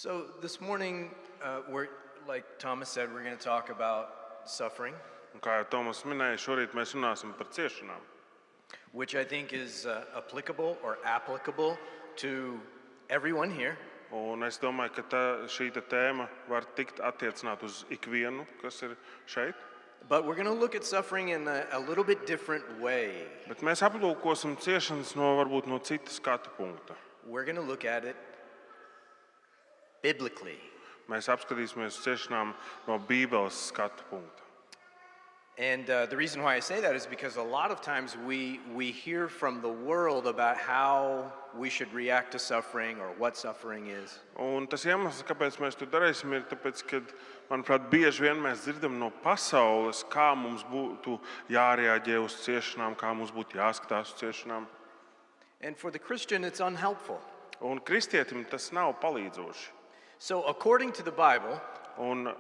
So this morning, like Thomas said, we're going to talk about suffering, Un kā jau Tomas minēja, šorīt mēs runāsim par ciešanām, which I think is applicable or applicable to everyone here. un es domāju, ka šī tēma var tikt attiecināt uz ikvienu, kas ir šeit. But we're going to look at suffering in a little bit different way. Bet mēs aplūkosim ciešanas varbūt no cita skatu punkta. We're going to look at it biblically. Mēs apskatīsimies ciešanām no Bībeles skatu punkta. And the reason why I say that is because a lot of times we hear from the world about how we should react to suffering or what suffering is. Un tas iemesls, kāpēc mēs to darīsim, ir tāpēc, ka, manuprāt, bieži vien mēs dzirdam no pasaules, kā mums būtu jārēģē uz ciešanām, kā mums būtu jāskatās uz ciešanām. And for the Christian, it's unhelpful. Un kristietim tas nav palīdzoši. So according to the Bible, Un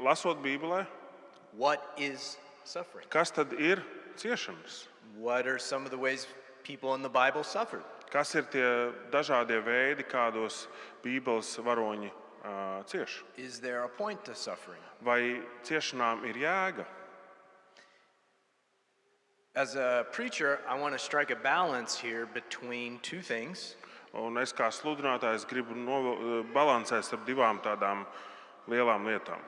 lasot Bībelē, what is suffering? kas tad ir ciešanas? What are some of the ways people in the Bible suffered? Kas ir tie dažādie veidi, kādos Bībeles varoņi cieš? Is there a point to suffering? Vai ciešanām ir jēga? As a preacher, I want to strike a balance here between two things. Un es kā sludinātājs gribu balansēt starp divām tādām lielām lietām.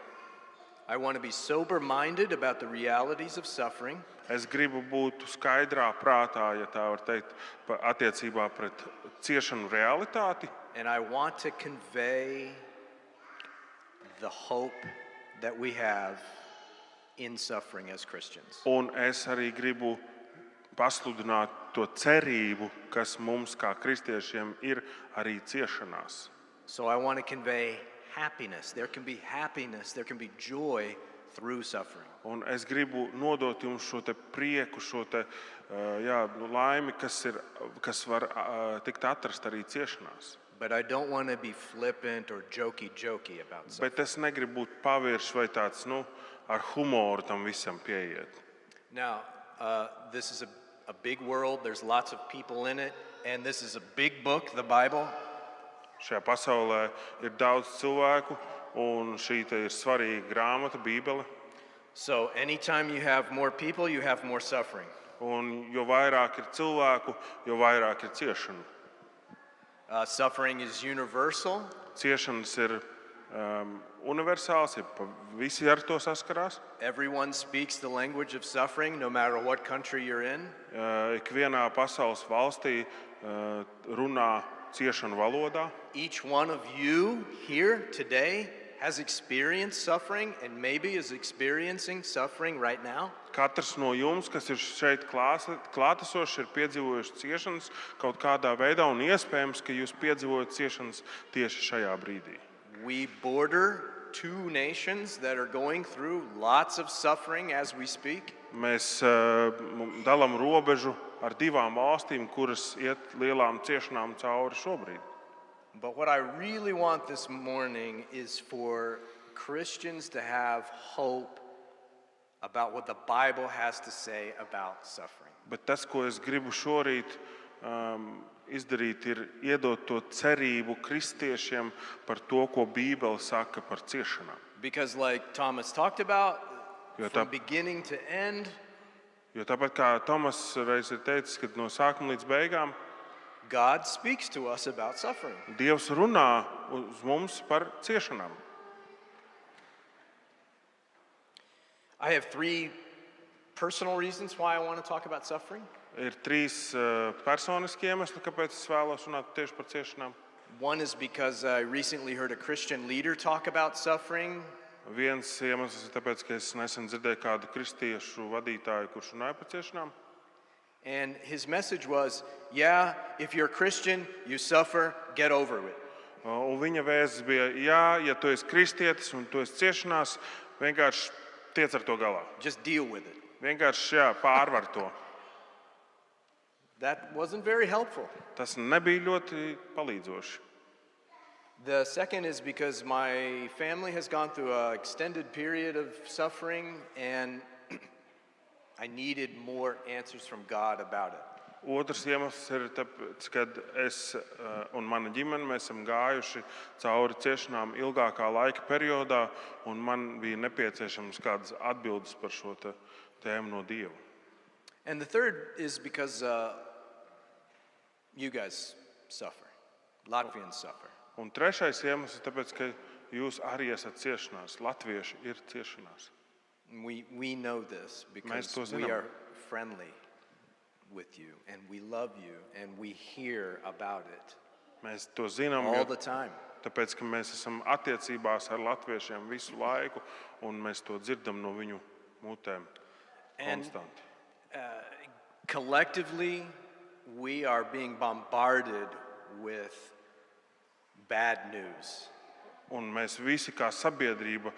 I want to be sober-minded about the realities of suffering. Es gribu būt skaidrā prātā, ja tā var teikt, attiecībā pret ciešanu realitāti. And I want to convey the hope that we have in suffering as Christians. Un es arī gribu pasludināt to cerību, kas mums kā kristiešiem ir arī ciešanās. So I want to convey happiness. There can be happiness, there can be joy through suffering. Un es gribu nodot jums šo te prieku, šo te laimi, kas var tikt atrast arī ciešanās. But I don't want to be flippant or jokey about suffering. Bet es negribu būt paviršs vai tāds, ar humoru tam visam pieiet. Now, this is a big world. There's lots of people in it. And this is a big book, the Bible. Šajā pasaulē ir daudz cilvēku, un šī te ir svarīga grāmata, Bībele. So anytime you have more people, you have more suffering. Un jo vairāk ir cilvēku, jo vairāk ir ciešanu. Suffering is universal. Ciešanas ir universāls, visi ar to saskarās. Everyone speaks the language of suffering, no matter what country you're in. Ikvienā pasaules valstī runā ciešanu valodā. Each one of you here today has experienced suffering and maybe is experiencing suffering right now. Katrs no jums, kas ir šeit klātesošs, ir piedzīvojuši ciešanas kaut kādā veidā, un iespējams, ka jūs piedzīvojat ciešanas tieši šajā brīdī. We border two nations that are going through lots of suffering as we speak. Mēs dalām robežu ar divām valstīm, kuras iet lielām ciešanām cauri šobrīd. But what I really want this morning is for Christians to have hope about what the Bible has to say about suffering. Bet tas, ko es gribu šorīt izdarīt, ir iedot to cerību kristiešiem par to, ko Bībele saka par ciešanām. Because like Thomas talked about, from beginning to end, Jo tāpat kā Tomas reiz ir teicis, ka no sākuma līdz beigām God speaks to us about suffering. Dievs runā uz mums par ciešanām. I have three personal reasons why I want to talk about suffering. Ir trīs personiski iemesli, kāpēc es vēlos runāt tieši par ciešanām. One is because I recently heard a Christian leader talk about suffering. Viens iemesls ir tāpēc, ka es nesen dzirdēju kādu kristiešu vadītāju, kurš runāja par ciešanām. And his message was, yeah, if you're a Christian, you suffer, get over it. Un viņa vēsts bija, ja tu esi kristietis un tu esi ciešanās, vienkārši tiec ar to galā. Just deal with it. Vienkārši pārvar to. That wasn't very helpful. Tas nebija ļoti palīdzoši. The second is because my family has gone through an extended period of suffering and I needed more answers from God about it. Otrs iemesls ir tāpēc, ka es un mana ģimene mēs esam gājuši cauri ciešanām ilgākā laika periodā, un man bija nepieciešams kādas atbildes par šo tēmu no Dieva. And the third is because you guys suffer. Latvians suffer. Un trešais iemesls ir tāpēc, ka jūs arī esat ciešanās. Latvieši ir ciešanās. We know this because to we zinām. are friendly with you and we love you and we hear about it Mēs to zinām, all the time. tāpēc, ka mēs esam attiecībās ar latviešiem visu laiku, un mēs to dzirdam no viņu mutēm And konstanti. collectively, we are being bombarded with bad news. Un mēs visi kā sabiedrība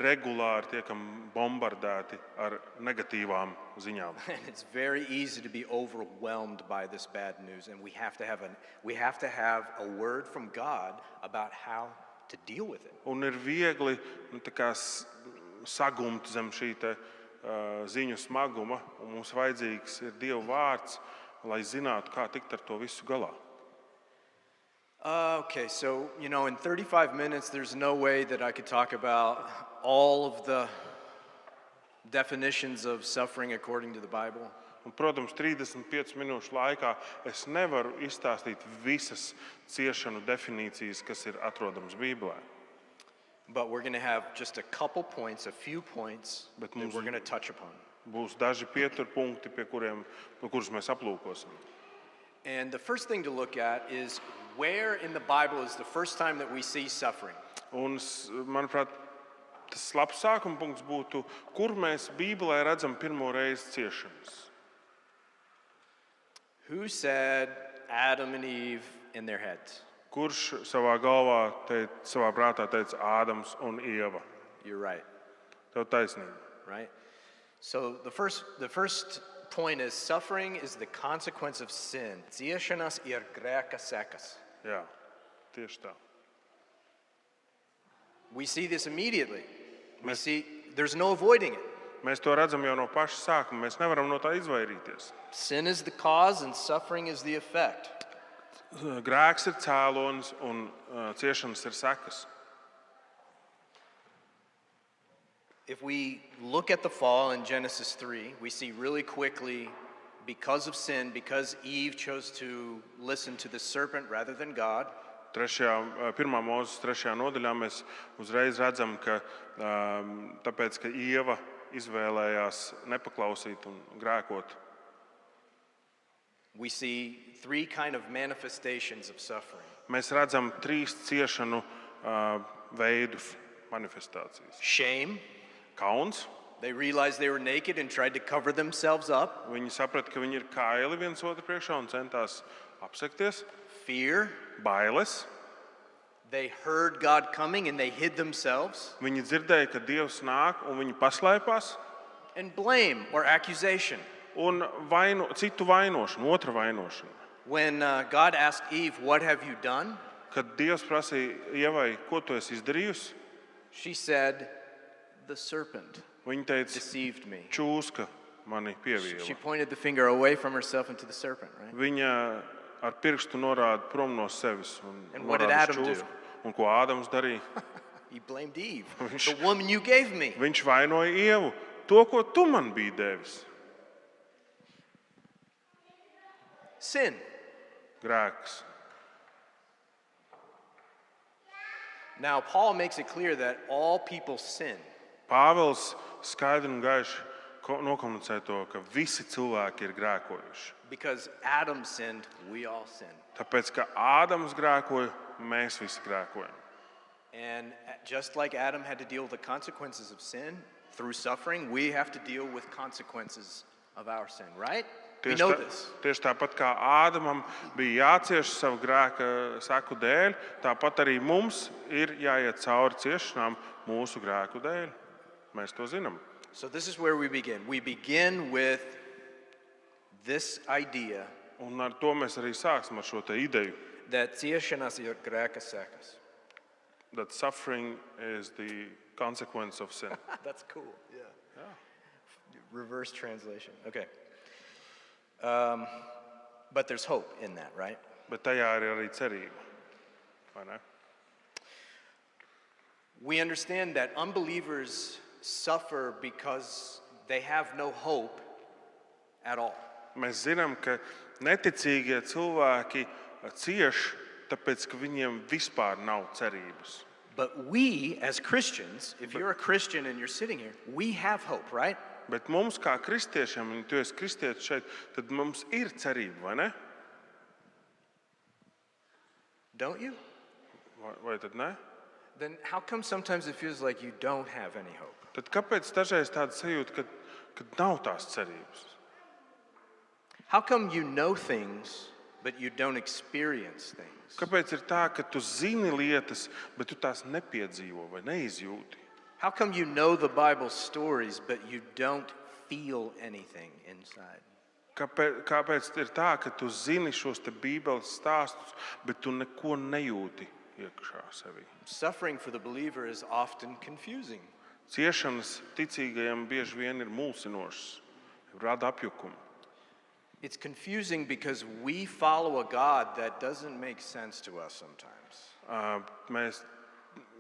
regulāri tiekam bombardēti ar negatīvām ziņām. And it's very easy to be overwhelmed by this bad news, and we have to have a word from God about how to deal with it. Un ir viegli tā kā sagumt zem šī ziņu smaguma, un mums vajadzīgs ir Dieva vārds, lai zinātu, kā tikt ar to visu galā. Okay, so, in 35 minutes, there's no way that I could talk about all of the definitions of suffering according to the Bible. Un, protams, 35 minūšu laikā es nevaru izstāstīt visas ciešanu definīcijas, kas ir atrodamas Bībelē. But we're going to have just a few points Bet that mums- we're going to touch upon. Būs daži pieturpunkti, kurus mēs aplūkosim. And the first thing to look at is where in the Bible is the first time that we see suffering? Un, manuprāt, tas labs sākuma punkts būtu, kur mēs Bībelē redzam pirmo reizi ciešanas. Who said Adam and Eve in their heads? Kurš savā galvā, savā prātā teica Ādams un Ieva? You're right, Tev taisnība. right? So the first point is suffering is the consequence of sin. Ciešanas ir grēka sekas. Jā, tieši tā. We see this immediately. We see there's no avoiding it. Mēs to redzam jau no paša sākuma. Mēs nevaram no tā izvairīties. Sin is the cause and suffering is the effect. Grēks ir cēlonis un ciešanas ir sekas. If we look at the fall in Genesis 3, we see really quickly, because of sin, because Eve chose to listen to the serpent rather than God, Pirmā mūzes 3. nodaļā mēs uzreiz redzam, ka tāpēc, ka Ieva izvēlējās nepaklausīt un grēkot, we see three kind of manifestations of suffering. mēs redzam 3 ciešanu veidus manifestācijas. Shame. Kauns. They realized they were naked and tried to cover themselves up. Viņi saprata, ka viņi ir kaili viens otru priekšā un centās apsekties. Fear. Bailes. They heard God coming and they hid themselves. Viņi dzirdēja, ka Dievs nāk un viņi paslēpās. And blame or accusation. Un citu vainošanu, otra vainošana. When God asked Eve, "What have you done?" Kad Dievs prasīja Ievai, ko tu esi izdarījusi, she said, "The serpent viņa teica, deceived me." čūska mani She pievīla. pointed the finger away from herself into the serpent, right? Viņa ar pirkstu norāda prom no sevis un And what did norāda uz Adam do? čūsku. Un ko Ādams darīja? He blamed Eve. The woman you gave me. Viņš vainoja Ievu, to, ko tu man biji devis. Sin. Grēks. Now, Paul makes it clear that all people sin. Pāvils skaidri un gaiši nokomunicē to, ka visi cilvēki ir grēkojuši. Because Adam sinned, we all sin. Tāpēc, ka Ādams grēkoja, mēs visi grēkojam. And just like Adam had to deal with the consequences of sin through suffering, we have to deal with consequences of our sin, right? We know this. Tieši tāpat kā Ādamam bija jācieš savu grēka seku dēļ, tāpat arī mums ir jāiet cauri ciešanām mūsu grēku dēļ. Mēs to zinām. So this is where we begin. We begin with this idea Un ar to mēs arī sāksim ar šo te ideju, that ciešanas ir grēka sekas. that suffering is the consequence of sin. That's cool. Yeah. Reverse translation. Okay. But there's hope in that, right? Bet tajā ir arī cerība. Vai ne? We understand that unbelievers suffer because they have no hope at all. Mēs zinām, ka neticīgie cilvēki cieš, tāpēc, ka viņiem vispār nav cerības. But we, as Christians, if you're a Christian and you're sitting here, we have hope, right? Bet mums kā kristiešiem, un tu esi kristietis šeit, tad mums ir cerība, vai ne? Don't you? Vai tad ne? Then how come sometimes it feels like you don't have any hope? Tad kāpēc dažreiz tāda sajūta, ka nav tās cerības? How come you know things, but you don't experience things? Kāpēc ir tā, ka tu zini lietas, bet tu tās nepiedzīvo vai neizjūti? How come you know the Bible stories, but you don't feel anything inside? Kāpēc ir tā, ka tu zini šos te Bībeles stāstus, bet tu neko nejūti iekšā sevī? Suffering for the believer is often confusing. Ciešanas ticīgajiem bieži vien ir mulsinošas, rada apjukumu. It's confusing because we follow a God that doesn't make sense to us sometimes.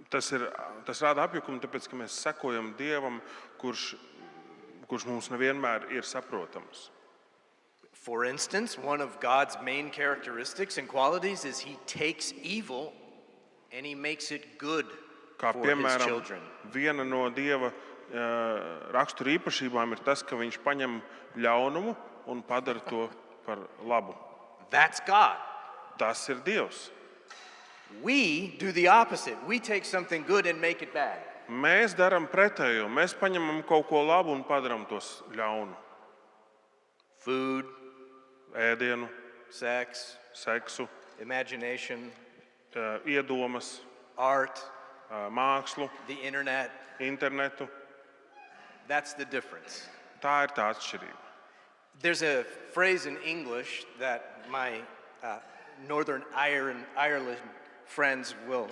Tas rada apjukumu, tāpēc, ka mēs sekojam Dievam, kurš mums nevienmēr ir saprotams. For instance, one of God's main characteristics and qualities is he takes evil and he makes it good Kā for his piemēram, children. viena no Dieva rakstura īpašībām ir tas, ka viņš paņem ļaunumu un padara to par labu. That's God. Tas ir Dievs. We do the opposite. We take something good and make it bad. Mēs darām pretējo. Mēs paņemam kaut ko labu un padarām tos ļaunu. Food, Ēdienu, sex, seksu, imagination, iedomas, art, mākslu, the internet. internetu. That's the difference. Tā ir tā atšķirība. There's a phrase in English that my Northern Ireland friends will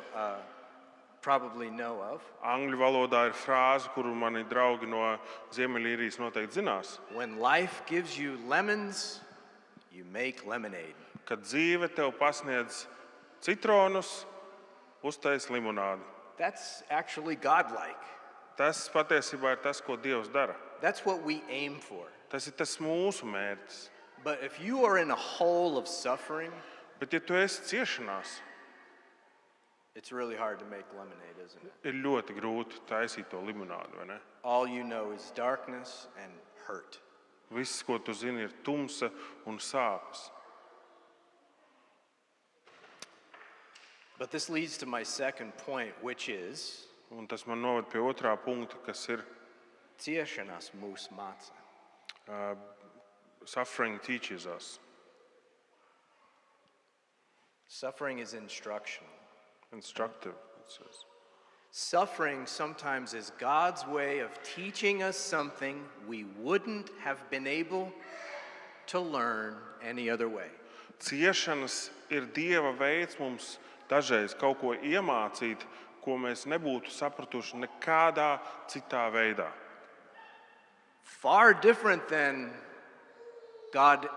probably know of. Angļu valodā ir frāze, kuru mani draugi no Ziemeļīrijas noteikti zinās. When life gives you lemons, you make lemonade. Kad dzīve tev pasniedz citronus, uztais limonādi. That's actually godlike. Tas patiesībā ir tas, ko Dievs dara. That's what we aim for. Tas ir tas mūsu mērķis. But if you are in a hole of suffering, Bet ja tu esi ciešanās, it's really hard to make lemonade, isn't it? ir ļoti grūti taisīt to limonādi, vai ne? All you know is darkness and hurt. Viss, ko tu zini, ir tumsa un sāpes. But this leads to my second point, which is Un tas man noved pie otrā punkta, kas ir ciešanās mūs māca. suffering teaches us. Suffering is instructional. Instructive, it says. Suffering sometimes is God's way of teaching us something we wouldn't have been able to learn any other way. Ciešanas ir Dieva veids mums dažreiz kaut ko iemācīt, ko mēs nebūtu sapratuši nekādā citā veidā. Far different than God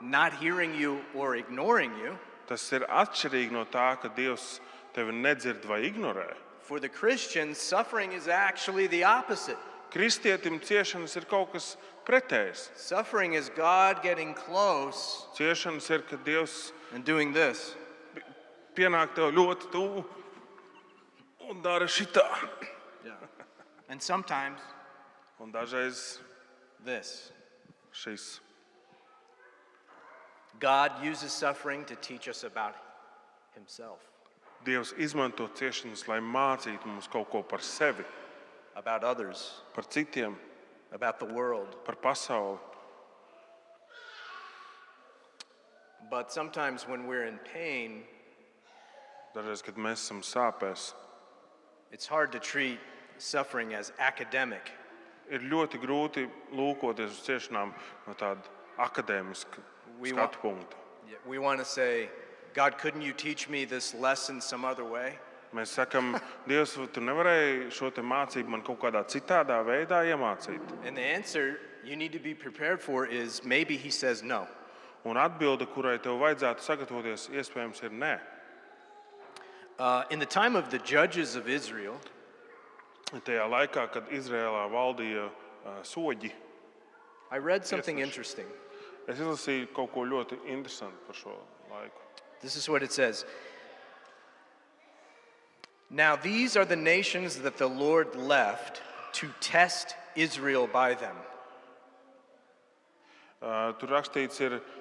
not hearing you or ignoring you. Tas ir atšķirīgi no tā, ka Dievs tevi nedzird vai ignorē. For the Christian, suffering is actually the opposite. Kristietim ciešanas ir kaut kas pretējs. Suffering is God getting close Ciešanas ir, kad Dievs and doing this. pienāk tev ļoti tuvu un dara šitā. Yeah. And sometimes Un dažreiz this. šis. God uses suffering to teach us about himself, Dievs izmanto ciešanas, lai mācītu mums kaut ko par sevi, about others, par citiem, about the world. par pasauli. But sometimes when we're in pain, Dažreiz, kad mēs esam sāpēs, it's hard to treat suffering as academic. ir ļoti grūti lūkoties uz ciešanām no tāda akadēmiska skatu punkta. We want to say, God, couldn't you teach me this lesson some other way? Mēs sakam, Dievs, vai tu nevarēji šo te mācību man kaut kādā citādā veidā iemācīt? And the answer you need to be prepared for is maybe he says no. Un atbilde, kurai tev vajadzētu sagatavoties, iespējams, ir nē. In the time of the judges of Israel, Tajā laikā, kad Izrēlā valdīja soģi, I read something interesting. es izlasīju kaut ko ļoti interesantu par šo laiku. This is what it says. Now these are the nations that the Lord left to test Israel by them. Tur rakstīts,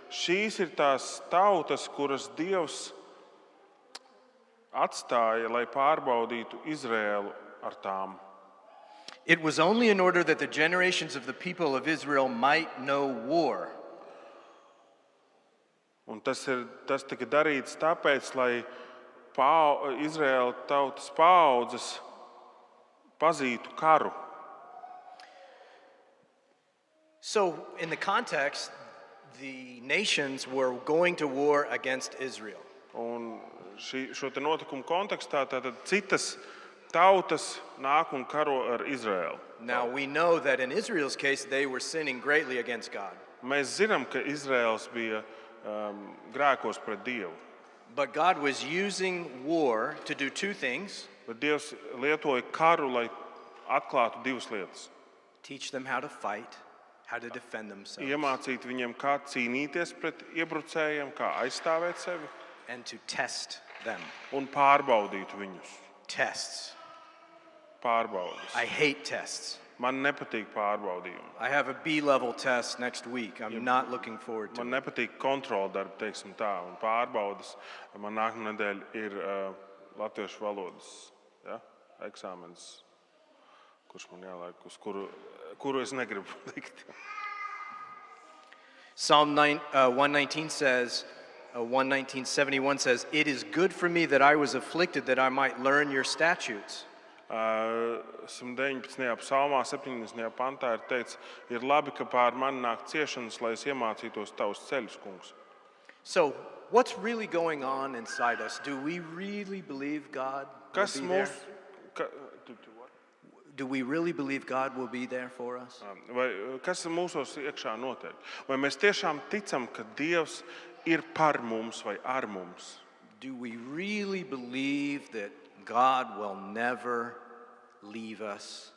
šīs ir tās tautas, kuras Dievs atstāja, lai pārbaudītu Izrēlu ar tām. It was only in order that the generations of the people of Israel might know war. Un tas tika darīts tāpēc, lai Izraēla tautas paaudzes pazītu karu. So in the context, the nations were going to war against Israel. Un šo te notikumu kontekstā tātad citas tautas nāk un karo ar Izraēlu. Now we know that in Israel's case they were sinning greatly against God. Mēs zinām, ka Izraēls bija grēkos pret Dievu. But God was using war to do two things: Bet Dievs lietoja karu, lai atklātu divas lietas. teach them how to fight, how to defend themselves, Iemācīt viņiem, kā cīnīties pret iebrucējiem, kā aizstāvēt sevi, and to test them. un pārbaudīt viņus. Tests. Pārbaudes. I hate tests. Man nepatīk pārbaudījumi. I have a B-level test next week. I'm not looking forward to Man it. nepatīk kontroldarbi, teiksim tā, un pārbaudes. Man nākamā nedēļa ir latviešu valodas eksāmens, kurš man jāliek, uz kuru es negribu likt. Psalm 119 says, 119:71 says, "It is good for me that I was afflicted, that I might learn your statutes." 119. psalmā, 70. pantā ir teikts, ir labi, ka pār mani nāk ciešanas, lai es iemācītos tavus ceļus, kungs. So, what's really going on inside us? Do we really believe God will Kas be there? mūs, Do we really believe God will be there for us? vai kas mūsos iekšā notiek? Vai mēs tiešām ticam, ka Dievs ir par mums vai ar mums? Do we really believe that God will never leave us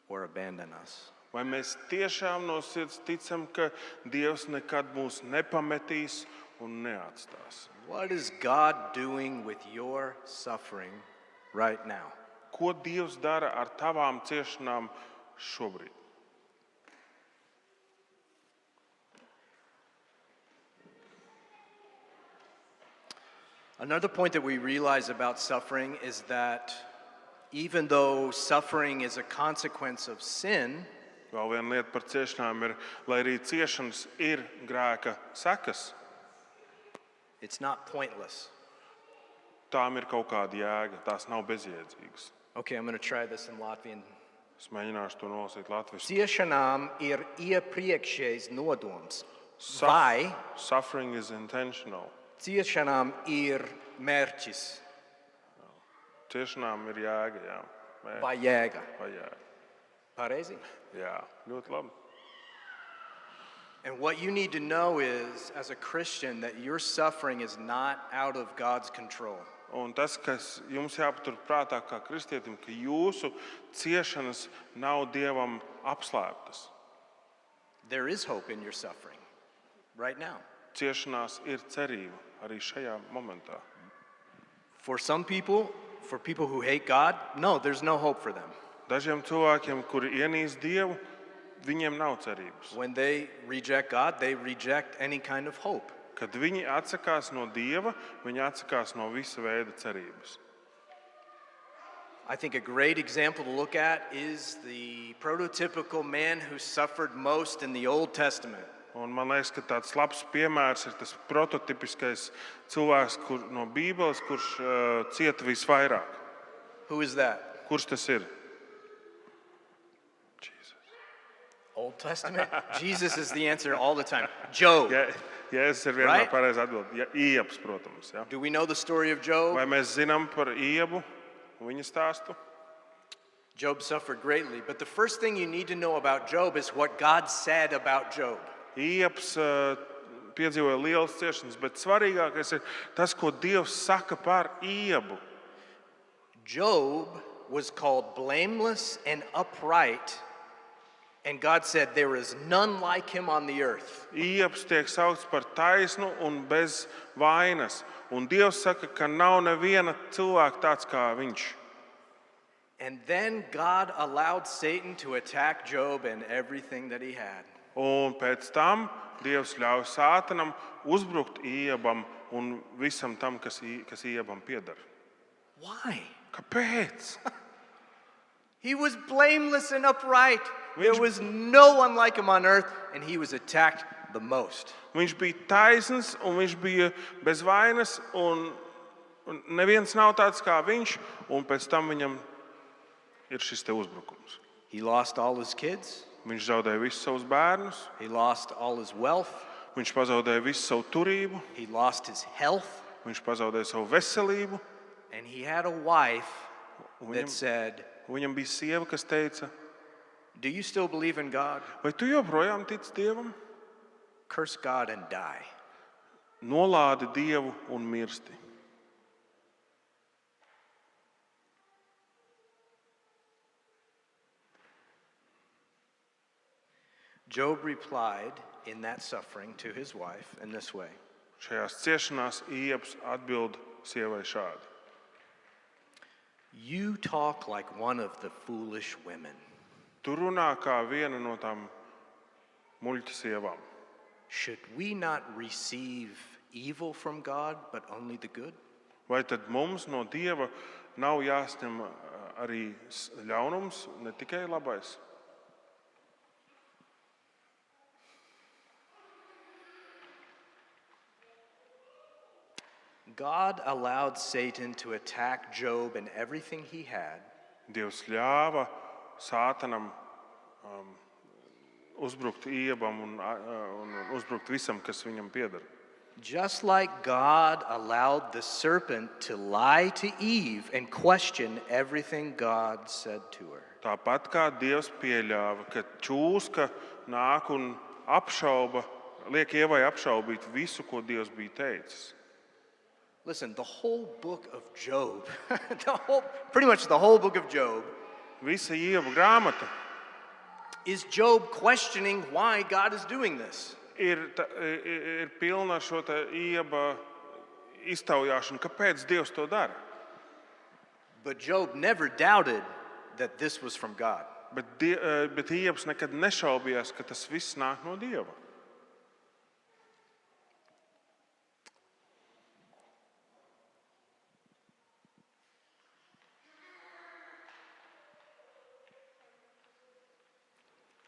or abandon us? Vai mēs tiešām no sirds ticam, ka Dievs nekad mūs nepametīs un neatstās? What is God doing with your suffering right now? Ko Dievs dara ar tavām ciešanām šobrīd? Another point that we realize about suffering is that even though suffering is a consequence of sin, Vēl viena lieta par ciešanām ir, lai arī ciešanas ir grēka sekas, it's not pointless. tām ir kaut kāda jēga, tās nav bezjēdzīgas. Okay, I'm going to try this in Latvian. Es mēģināšu to nolasīt latviešu. Ciešanām ir iepriekšējs nodoms. Vai Suffering is intentional. ciešanām ir mērķis Ciešanām ir jēga, jā. vai jēga? Vai jēga. Pareizi? Jā, ļoti labi. And what you need to know is, as a Christian, that your suffering is not out of God's control. Un tas, kas jums jāpatur prātā kā kristietim, ka jūsu ciešanas nav Dievam apslēptas. There is hope in your suffering right now. Ciešanās ir cerība arī šajā momentā. For some people, for people who hate God, no, there's no hope for them. Dažiem cilvēkiem, kuri ienīst Dievu, viņiem nav cerības. When they reject God, they reject any kind of hope. Kad viņi atsakās no Dieva, viņi atsakās no visa veida cerības. I think a great example to look at is the prototypical man who suffered most in the Old Testament. Un man liekas, ka tāds labs piemērs ir tas prototipiskais cilvēks no Bībeles, kurš cieta visvairāk. Who is that? Kurš tas ir? Old Testament? Jesus is the answer all the time. Job. Jēzus ir vienmēr Right? pareizi atbild. Iebs, protams. Ja. Do we know the story of Job? Vai mēs zinām par Iebu, viņa stāstu? Job suffered greatly, but the first thing you need to know about Job is what God said about Job. Iebs piedzīvoja lielas ciešanas, bet svarīgākais ir tas, ko Dievs saka par Iebu. Job was called blameless and upright, and God said there is none like him on the earth. Iebs tiek saukts par taisnu un bez vainas, un Dievs saka, ka nav neviena cilvēka tāds kā viņš. And then God allowed Satan to attack Job and everything that he had. Un pēc tam Dievs ļauj Sātanam uzbrukt Iebam un visam tam, kas Iebam pieder. Why? Kāpēc? He was blameless and upright. There was no one like him on earth, and he was attacked the most. Viņš bija taisns un viņš bija bez vainas, un neviens nav tāds kā viņš, un pēc tam viņam ir šis te uzbrukums. He lost all his kids. Viņš zaudēja visus savus bērnus, He lost all his wealth. viņš pazaudēja visu savu turību, He lost his health. viņš pazaudēja savu veselību. And he had a wife Un that said, viņam bija sieva, kas teica, do you still believe in God? vai tu joprojām tici Dievam? Curse God and die. Nolādi Dievu un mirsti. Job replied in that suffering to his wife in this way. Šajās ciešanās Iebs atbild sievai šādi. You talk like one of the foolish women. Tu runā kā viena no tām muļķa sievām. Should we not receive evil from God, but only the good? Vai tad mums no Dieva nav jāsņem arī ļaunums, ne tikai labais? God allowed Satan to attack Job and everything he had, Dievs ļāva Sātanam uzbrukt Iebam un uzbrukt visam, kas viņam pieder. just like God allowed the serpent to lie to Eve and question everything God said to her. Tāpat kā Dievs pieļāva, ka čūska nāk un apšauba, liek Ievai apšaubīt visu, ko Dievs bija teicis. Listen, the whole book of Job, pretty much the whole book of Job, Visa Ieva grāmata is Job questioning why God is doing this. ir pilna ar šo te Ieba iztaujāšanu, kāpēc Dievs to dara. But Job never doubted that this was from God. Bet Iebs nekad nešaubījās, ka tas viss nāk no Dieva.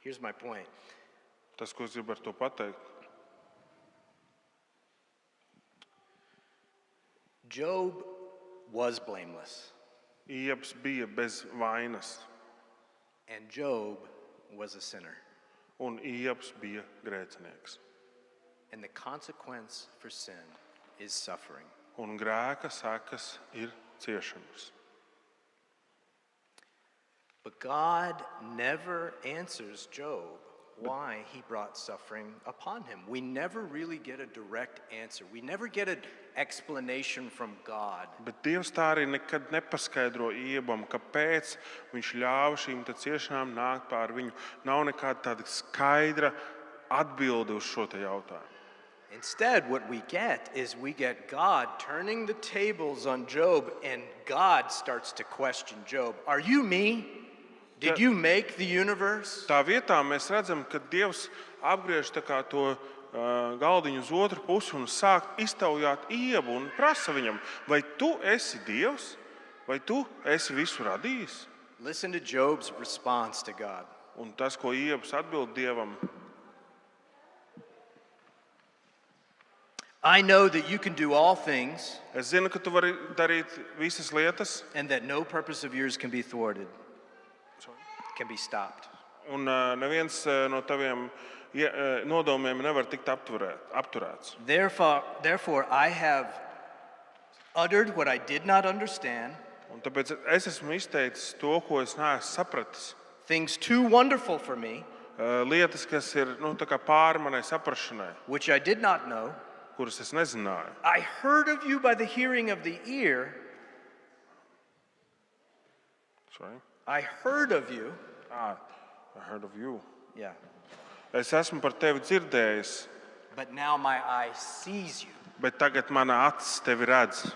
Here's my point. Tas, ko es gribu ar to pateikt. Job was blameless, Iebs bija bez vainas, and Job was a sinner. un Iebs bija grēcinieks. And the consequence for sin is suffering. Un grēka sekas ir ciešanas. But God never answers Job why he brought suffering upon him. We never really get a direct answer. We never get an explanation from God. Bet Dievs tā arī nekad nepaskaidro Iebam, kāpēc viņš ļāva šīm te ciešanām nākt pār viņu. Nav nekāda tāda skaidra atbilde uz šo te jautājumu. Instead, what we get is we get God turning the tables on Job, and God starts to question Job. Are you me? Did you make the universe? Tā vietā mēs redzam, ka Dievs apgriež tā kā to galdiņu uz otru pusi un sāk iztaujāt Iebu un prasa viņam, vai tu esi Dievs, vai tu esi visu radījis? Listen to Job's response to God. Un tas, ko Iebs atbild Dievam, I know that you can do all things, es zinu, ka tu vari darīt visas lietas, and that no purpose of yours can be thwarted, can be stopped. un neviens no taviem nodomiem nevar tikt apturēts. Therefore, I have uttered what I did not understand, Un tāpēc es esmu izteicis to, ko es neesmu sapratis. things too wonderful for me, lietas, kas ir tā kā pāri manai saprašanai, which I did not know. kuras es nezināju. I heard of you by the hearing of the ear. Sorry? I heard of you. I heard of you. Yeah. Es esmu par tevi dzirdējis, But now my eye sees you. bet tagad mana acis tevi redz.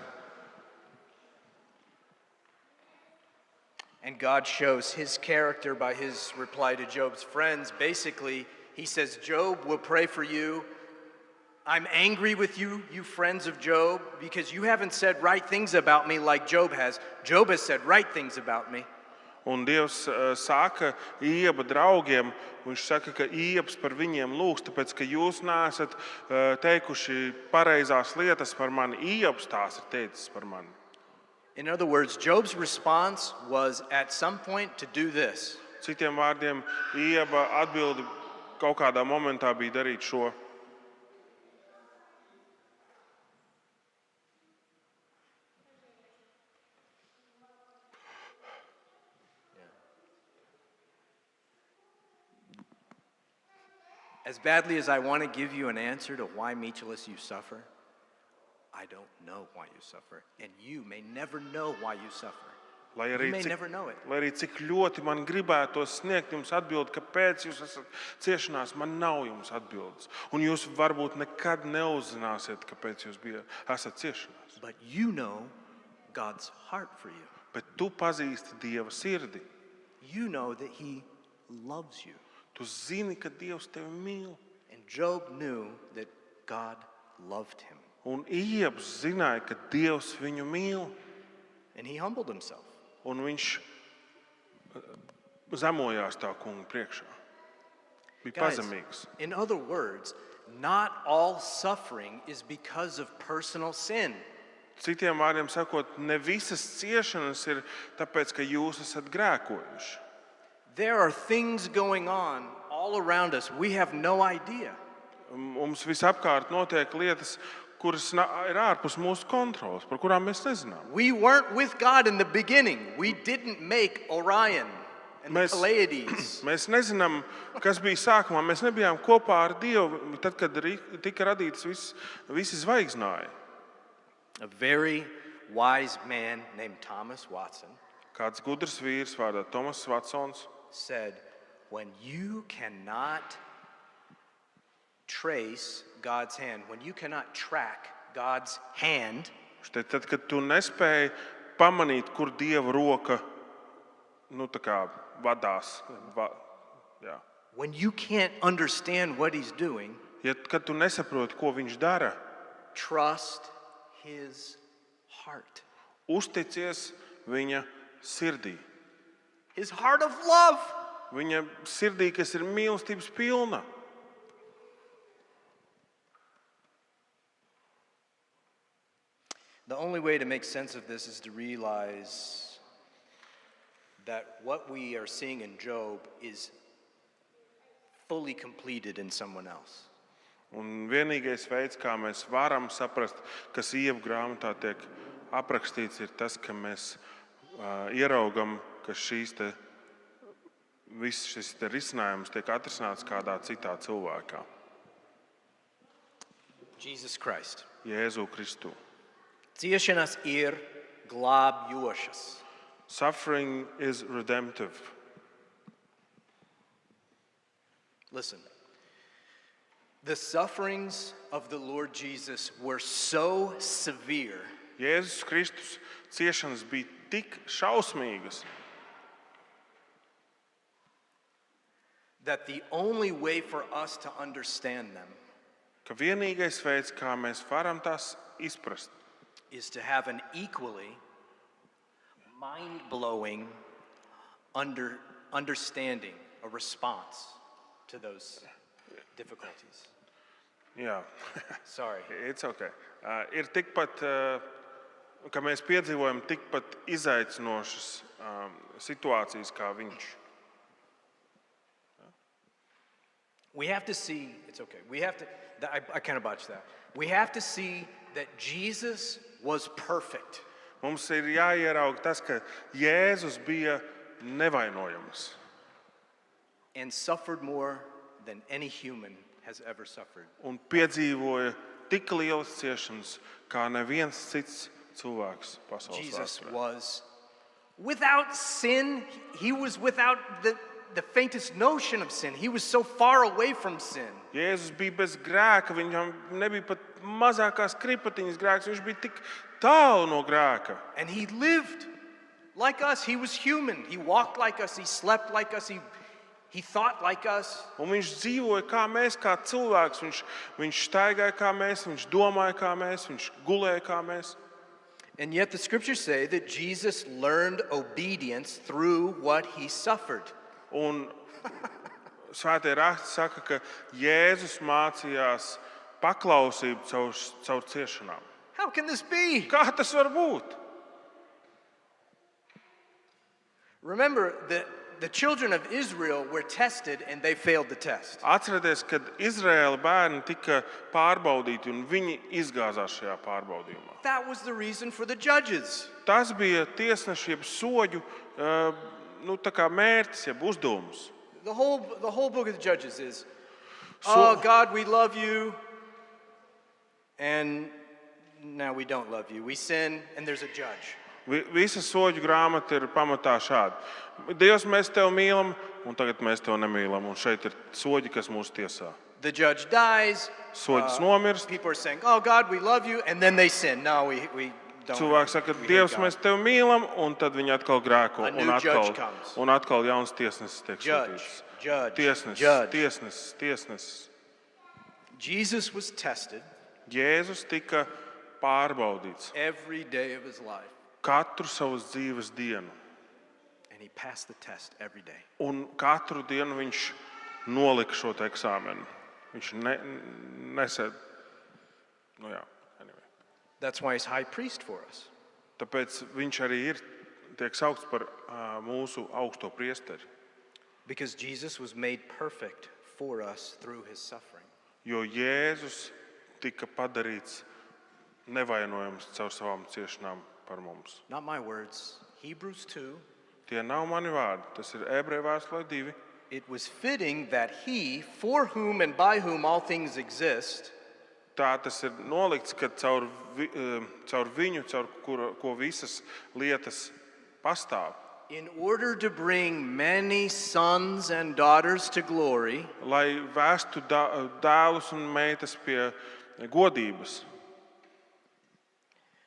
And God shows his character by his reply to Job's friends. Basically, he says, Job will pray for you. I'm angry with you, you friends of Job, because you haven't said right things about me like Job has. Job has said right things about me. Un Dievs saka Ieba draugiem, viņš saka, ka Iebs par viņiem lūgs, tāpēc, ka jūs neesat teikuši pareizās lietas par mani. Iebs tās ir teicis par mani. In other words, Job's response was at some point to do this. Citiem vārdiem, Ieba atbildi kaut kādā momentā bija darīt šo. As badly as I want to give you an answer to why, Michelis, you suffer, I don't know why you suffer. And you may never know why you suffer. Lai You arī, may never know it. lai arī cik ļoti man gribētos sniegt jums atbildi, kāpēc jūs esat ciešanās, man nav jums atbildes. Un jūs varbūt nekad neuzzināsiet, kāpēc jūs esat ciešanās. But you know God's heart for you. Bet tu pazīsti Dieva sirdi. You know that he loves you. Tu zini, ka Dievs tevi mīl. And Job knew that God loved him. Un Iebs zināja, ka Dievs viņu mīl. And he humbled himself. Un viņš zemojās tā kunga priekšā. Bija Guys, pazemīgs. in other words, not all suffering is because of personal sin. Citiem vārdiem sakot, ne visas ciešanas ir tāpēc, ka jūs esat grēkojuši. There are things going on all around us. We have no idea. Mums visapkārt notiek lietas, kuras ir ārpus mūsu kontrolas, par kurām mēs nezinām. We weren't with God in the beginning. We didn't make Orion and the Mēs- Pleiades. Mēs nezinām, kas bija sākumā. Mēs nebijām kopā ar Dievu, tad, kad tika radīts visi zvaigznāji. A very wise man named Thomas Watson Kāds gudrs vīrs vārdā Tomass Vatsons said, when you cannot trace God's hand, when you cannot track God's hand, Tad, kad tu nespēji pamanīt, kur Dieva roka tā kā vadās, jā. when you can't understand what he's doing, Kad tu nesaproti, ko viņš dara, trust his heart. uzticies viņa sirdī. His heart of love. Viņa sirdī, kas ir mīlestības pilna. The only way to make sense of this is to realize that what we are seeing in Job is fully completed in someone else. Un vienīgais veids, kā mēs varam saprast, kas Ieva grāmatā tiek aprakstīts, ir tas, ka mēs ieraugam, ka viss šis risinājums tiek atrisināts kādā citā cilvēkā. Jesus Christ. Jēzu Kristu. Ciešanas ir glābjošas. Suffering is redemptive. Listen. The sufferings of the Lord Jesus were so severe Jēzus Kristus ciešanas bija tik šausmīgas, that the only way for us to understand them ka vienīgais veids, kā mēs varam tās izprast, is to have an equally mind-blowing understanding, a response to those difficulties. jā, Sorry. it's okay. Ir tikpat, ka mēs piedzīvojam tikpat izaicinošas situācijas kā viņš. We have to see, it's okay. We have to, I kind of botched that. We have to see that Jesus was perfect. Mums ir jāieraug tas, ka Jēzus bija nevainojams. and suffered more than any human has ever suffered. Un piedzīvoja tik lielas ciešanas, kā neviens cits cilvēks pasaules Jesus vēsturē. was without sin. He was without the faintest notion of sin. He was so far away from sin. Jēzus bija bez grēka, viņam nebija pat mazākās kripatiņas grēks, viņš bija tik tālu no grēka. And he lived like us. He was human. He walked like us. He slept like us. He thought like us. Un viņš dzīvoja kā mēs, kā cilvēks. Viņš staigāja kā mēs, viņš domāja kā mēs, viņš gulēja kā mēs. And yet the scriptures say that Jesus learned obedience through what he suffered. Un Svētie raksti saka, ka Jēzus mācījās paklausību caur ciešanām. How can this be? Kā tas var būt? Remember that the children of Israel were tested and they failed the test. Atcerieties, kad Izraēla bērni tika pārbaudīti un viņi izgāzās šajā pārbaudījumā. That was the reason for the judges. Tas bija tiesnešu jeb soļu tā kā mērķis, jeb uzdevums. The whole book of the Judges is, oh, God, we love you, and now we don't love you. We sin, and there's a judge. Visa soļu grāmata ir pamatā šāda. Dievs, mēs tevi mīlam, un tagad mēs tevi nemīlam. Un šeit ir soļi, kas mūs tiesā. The judge dies. Soļus nomirst. People are saying, oh, God, we love you, and then they sin. No, we don't. Cilvēks saka, Dievs, mēs tevi mīlam, un tad viņi atkal grēko. Un atkal jauns tiesnesis tiek sūtīts. Tiesnesis. Jesus was tested. Jēzus tika pārbaudīts. Every day of his life. Katru savas dzīves dienu. And he passed the test every day. Un katru dienu viņš nolika šo eksāmenu. Viņš nesēd. Anyway. That's why he's high priest for us. Tāpēc viņš arī tiek saukts par mūsu augsto priesteri. Because Jesus was made perfect for us through his suffering. Jo Jēzus tika padarīts nevainojams caur savām ciešanām par mums. Not my words. Hebrews 2. Tie nav mani vārdi. Tas ir Ebreju vēstulē 2. It was fitting that he, for whom and by whom all things exist, tā tas ir nolikts, ka caur viņu, caur ko visas lietas pastāv. In order to bring many sons and daughters to glory, lai vestu dēlus un meitas pie godības,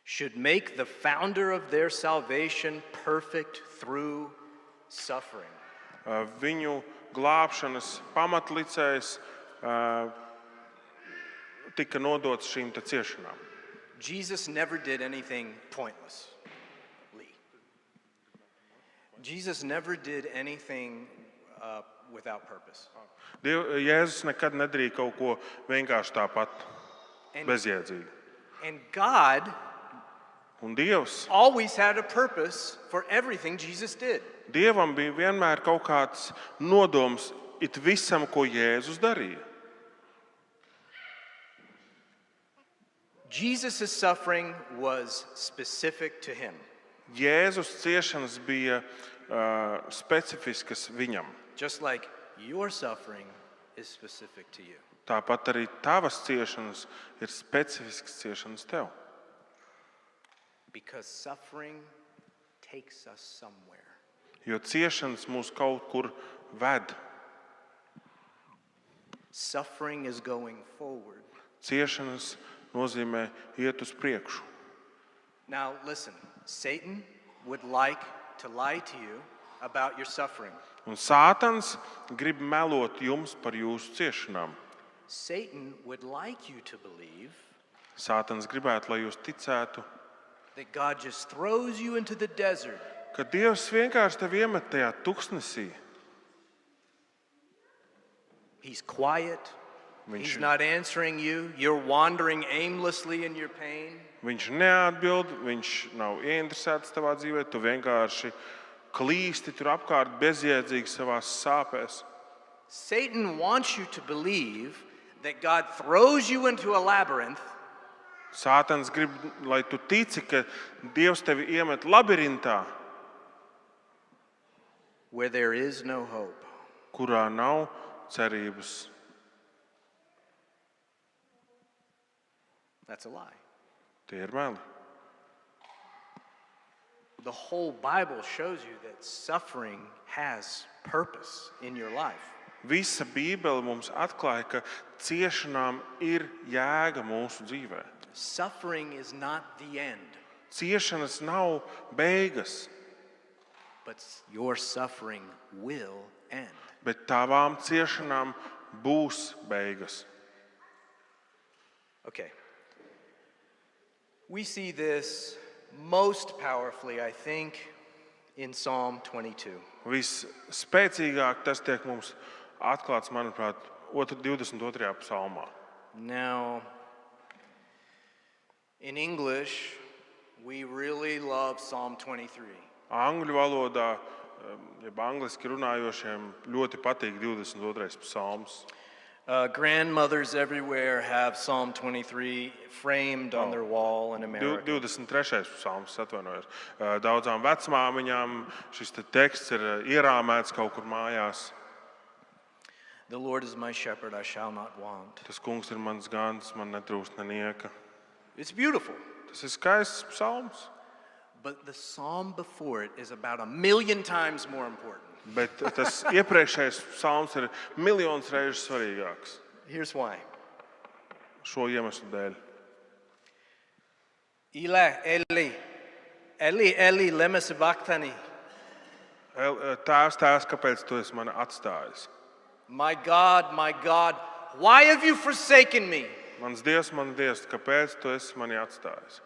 should make the founder of their salvation perfect through suffering. Viņu glābšanas pamatlicējs tika nodots šīm ciešanām. Jesus never did anything pointlessly. Jesus never did anything without purpose. Jēzus nekad nedarīja kaut ko vienkārši tāpat, bezjēdzīgi. And God Un Dievs always had a purpose for everything Jesus did. Dievam bija vienmēr kaut kāds nodoms it visam, ko Jēzus darīja. Jesus' suffering was specific to him. Jēzus ciešanas bija specifiskas viņam. Just like your suffering is specific to you. Tāpat arī tavas ciešanas ir specifiskas ciešanas tev. Because suffering takes us somewhere. Jo ciešanas mūs kaut kur ved. Suffering is going forward. Ciešanas nozīmē iet uz priekšu. Now listen, Satan would like to lie to you about your suffering. Un Sātans grib melot jums par jūsu ciešanām. Satan would like you to believe Sātans gribētu, lai jūs ticētu, that God just throws you into the desert. Ka Dievs vienkārši tevi iemet tajā tuksnesī. He's quiet. He's not answering you. You're wandering aimlessly in your pain. Viņš neatbild, viņš nav ieinteresēts tavā dzīvē, tu vienkārši klīsti tur apkārt bezjēdzīgi savās sāpēs. Satan wants you to believe that God throws you into a labyrinth. Sātans grib, lai tu tici, ka Dievs tevi iemet labirintā, Where there is no hope. kurā nav cerības. That's a lie. Tie ir meli. The whole Bible shows you that suffering has purpose in your life. Visa Bībele mums atklāja, ka ciešanām ir jēga mūsu dzīvē. Suffering is not the end, Ciešanas nav beigas, but your suffering will end. bet tavām ciešanām būs beigas. Okay. We see this most powerfully, I think, in Psalm 22. Visspēcīgāk tas tiek mums atklāts, manuprāt, 22. psalmā. Now, in English, we really love Psalm 23. Angļu valodā, jeb angliski runājošiem, ļoti patīk 22. psalms. Grandmothers everywhere have Psalm 23 framed on their wall in America. 23. psalms, atvainojos. Daudzām vecmāmiņām šis teksts ir ierāmēts kaut kur mājās. The Lord is my shepherd, I shall not want. Tas kungs ir mans gans, man netrūkst nenieka. It's beautiful. Tas ir skaists psalms, But the psalm before it is about 1,000,000 times more important. bet tas iepriekšējais psalms ir miljonus reizes svarīgāks. Here's why. Šo iemeslu dēļ. Eli, Eli, lema sabachthani. Tēvs, kāpēc tu esi mani atstājis? My God, why have you forsaken me? Mans Dievs, kāpēc tu esi mani atstājis?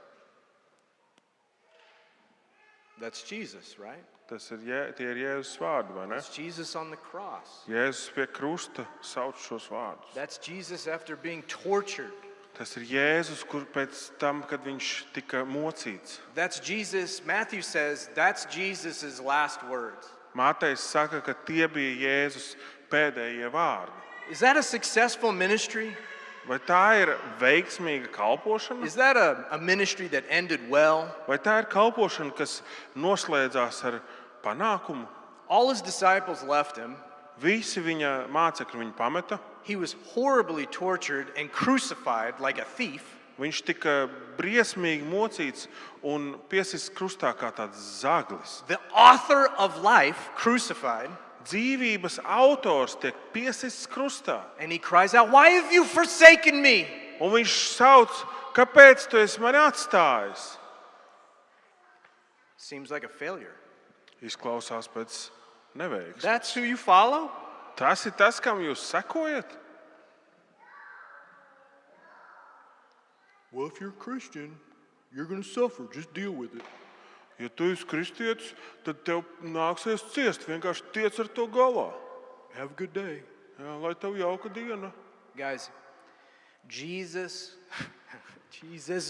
That's Jesus, right? Tie ir Jēzus vārdi, vai ne? That's Jesus on the cross. Jēzus pie krusta sauc šos vārdus. That's Jesus after being tortured. Tas ir Jēzus, kur pēc tam, kad viņš tika mocīts. That's Jesus, Matthew says, that's Jesus' last words. Mātejs saka, ka tie bija Jēzus pēdējie vārdi. Is that a successful ministry? Vai tā ir veiksmīga kalpošana? Is that a ministry that ended well? Vai tā ir kalpošana, kas noslēdzās ar panākumu? All his disciples left him. Visi viņa mācekļi viņu pameta. He was horribly tortured and crucified like a thief. Viņš tika briesmīgi mocīts un piesists krustā kā tāds zaglis. The author of life crucified. Dzīvības autors tiek piesists krustā. And he cries out, why have you forsaken me? Un viņš sauc, kāpēc tu esi mani atstājis? Seems like a failure. Izklausās pēc neveiksmes. That's who you follow? Tas ir tas, kam jūs sekojat? Well, if you're a Christian, you're going to suffer. Just deal with it. Ja tu esi kristietis, tad tev nāksies ciest. Vienkārši tiec ar to galā. Have a good day. Jā, lai tev jauka diena. Guys, Jesus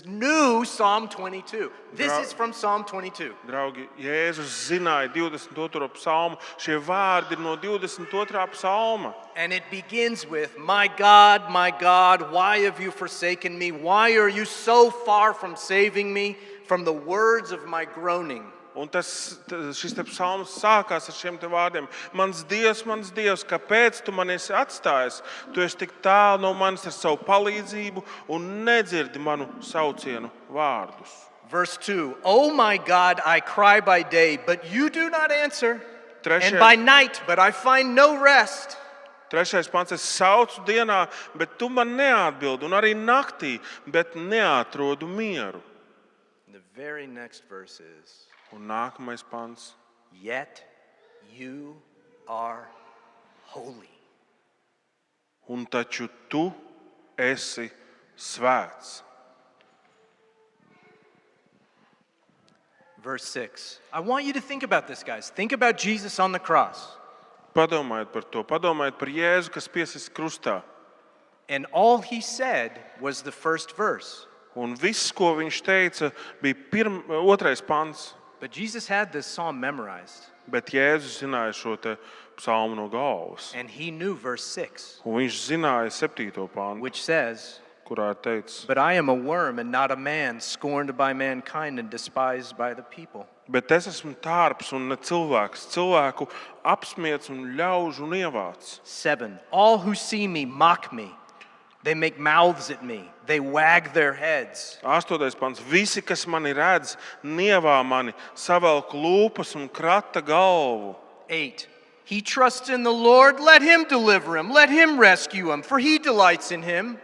knew Psalm 22. This is from Psalm 22. Draugi, Jēzus zināja 22. psalmu. Šie vārdi ir no 22. psalma. And it begins with, my God, why have you forsaken me? Why are you so far from saving me from the words of my groaning? Un šis psalms sākās ar šiem te vārdiem. Mans Dievs, kāpēc tu mani esi atstājis? Tu esi tik tālu no manis ar savu palīdzību un nedzirdi manu saucienu vārdus. Verse 2, oh my God, I cry by day, but you do not answer. And by night, but I find no rest. 3. pants, es saucu dienā, bet tu man neatbildi, un arī naktī, bet neatrodu mieru. And the very next verse is, Un nākamais pants. yet you are holy. Un taču tu esi svēts. Verse 6. I want you to think about this, guys. Think about Jesus on the cross. Padomājiet par to. Padomājiet par Jēzu, kas piesists krustā. And all he said was the first verse. Un viss, ko viņš teica, bija 2. pants. But Jesus had this psalm memorized. Bet Jēzus zināja šo te psalmu no galvas. And he knew verse 6, Un viņš zināja 7. pantu, which says, kurā ir teicis, But I am a worm and not a man, scorned by mankind and despised by the people. bet es esmu tārps un ne cilvēks, cilvēku apsmiets un ļaužu un ievāc. 7. All who see me mock me. They make mouths at me. They wag their heads. 8. pants. Visi, kas mani redz, nievā mani, savelk lūpas un krata galvu. 8. He trusts in the Lord, let him deliver him, let him rescue him, for he delights in him.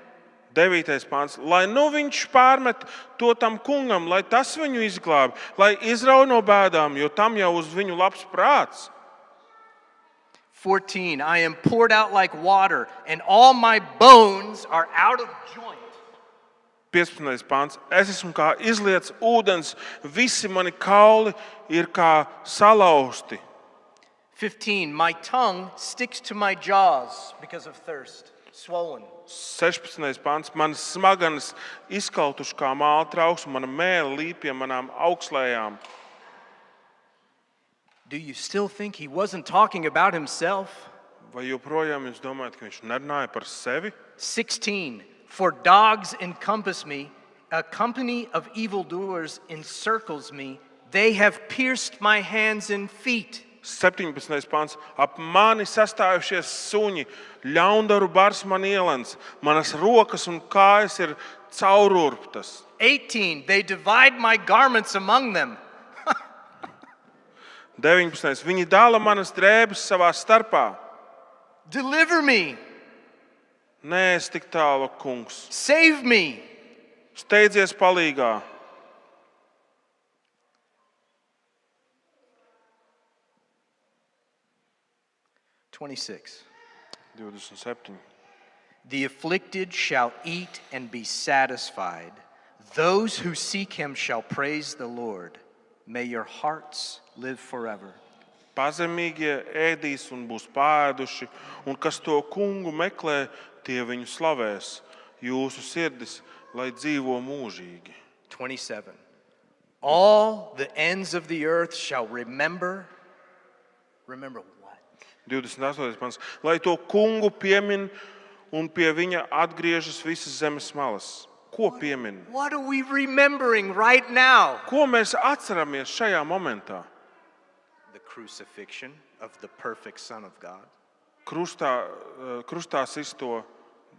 9. pants. Lai nu viņš pārmet to tam kungam, lai tas viņu izglābj, lai izrauj no bēdām, jo tam jau uz viņu labs prāts. 14. I am poured out like water, and all my bones are out of joint. 15. pants. Es esmu kā izliets ūdens, visi mani kauli ir kā salauzti. 15. My tongue sticks to my jaws because of thirst, swollen. 16. pants. Manas smaganas izkautuši kā māla trauks, un mana mēle līp pie manām augslējām. Do you still think he wasn't talking about himself? Vai joprojām jūs domājat, ka viņš nerunāja par sevi? 16. For dogs encompass me, a company of evildoers encircles me. They have pierced my hands and feet. 17. pants. Ap mani sastājušies suņi, ļaundaru bars man ielens, manas rokas un kājas ir caururptas. 18. They divide my garments among them. 19. Viņi dala manas drēbes savā starpā. Deliver me. Nē, es tik tālu, kungs. Save me. Steidzies palīgā. (26) 27. The afflicted shall eat and be satisfied. Those who seek him shall praise the Lord. May your hearts live forever. Pazemīgie ēdīs un būs pāēduši, un kas to kungu meklē, tie viņu slavēs. Jūsu sirdis, lai dzīvo mūžīgi. 27. All the ends of the earth shall remember what? 28. pants. Lai to kungu piemin un pie viņa atgriežas visas zemes malas. Ko piemin? What are we remembering right now? Ko mēs atceramies šajā momentā? The crucifixion of the perfect Son of God. Krustā sisto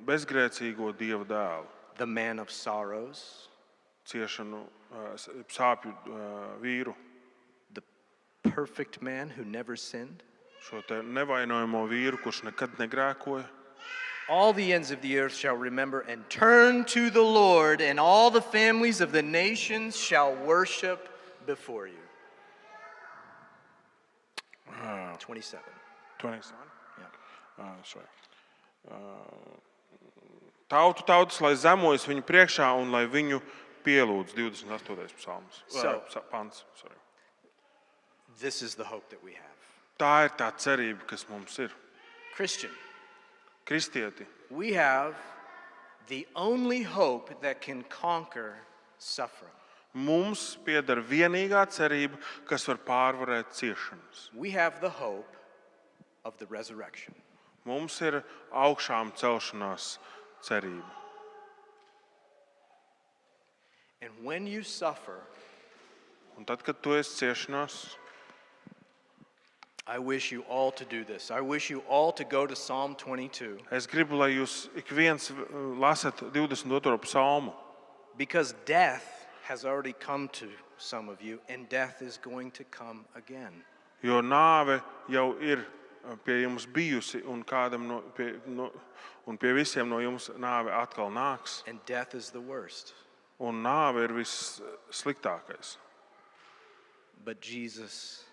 bezgrēcīgo Dieva dēlu. The man of sorrows. Ciešanu, sāpju vīru. The perfect man who never sinned. Šo te nevainojamo vīru, kurš nekad negrēkoja. All the ends of the earth shall remember and turn to the Lord, and all the families of the nations shall worship before you. 27. 27. Yeah. Tautas, lai zemojas viņu priekšā un lai viņu pielūdz. 28. psalms. Pants. This is the hope that we have. Tā ir tā cerība, kas mums ir. Christian, Kristieti, we have the only hope that can conquer suffering. mums pieder vienīgā cerība, kas var pārvarēt ciešanas. We have the hope of the resurrection. Mums ir augšām celšanās cerība. And when you suffer, Un tad, kad tu esi ciešanās, I wish you all to do this. I wish you all to go to Psalm 22. es gribu, lai jūs ik viens lasat 22. psalmu. Because death has already come to some of you, and death is going to come again. Jo nāve jau ir pie jums bijusi, un pie visiem no jums nāve atkal nāks. And death is the worst. Un nāve ir vissliktākais. But Jesus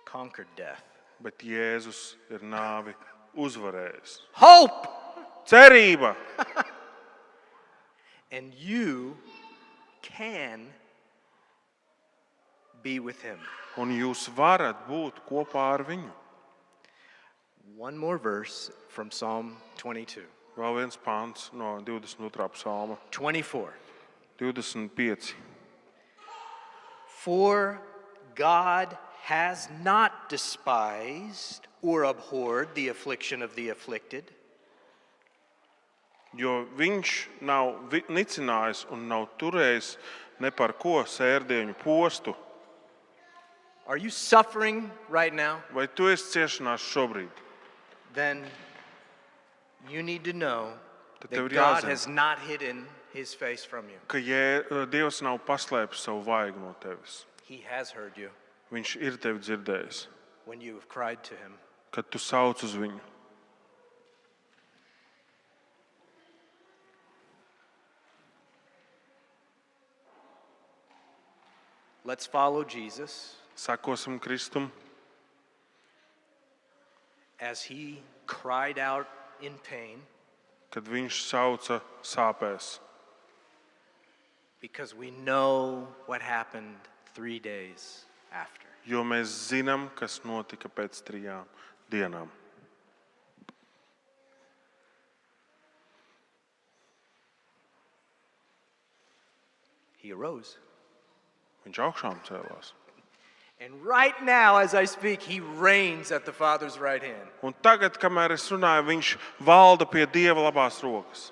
conquered death. Bet Jēzus ir nāvi uzvarējis. Hope! Cerība! And you can be with him. Un jūs varat būt kopā ar viņu. One more verse from Psalm 22. Vēl viens pāns no 22. psalma. 24. 25. For God has not despised or abhorred the affliction of the afflicted. Jo viņš nav nicinājis un nav turējis ne par ko sērdieņu postu. Are you suffering right now? Vai tu esi ciešanās šobrīd? Then you need to know Tad tev that ir God jāzina, has not hidden his face from you. ka Dievs nav paslēpis savu vaigu no tevis. He has heard you Viņš ir tevi dzirdējis, when you have cried to him. kad tu sauc uz viņu. Let's follow Jesus Sekosim Kristum, as he cried out in pain, kad viņš sauca sāpēs. because we know what happened 3 days after. Jo mēs zinām, kas notika pēc 3 dienām. He arose. Viņš augšām cēlās. And right now, as I speak, he reigns at the Father's right hand. Un tagad, kamēr es runāju, viņš valda pie Dieva labās rokas.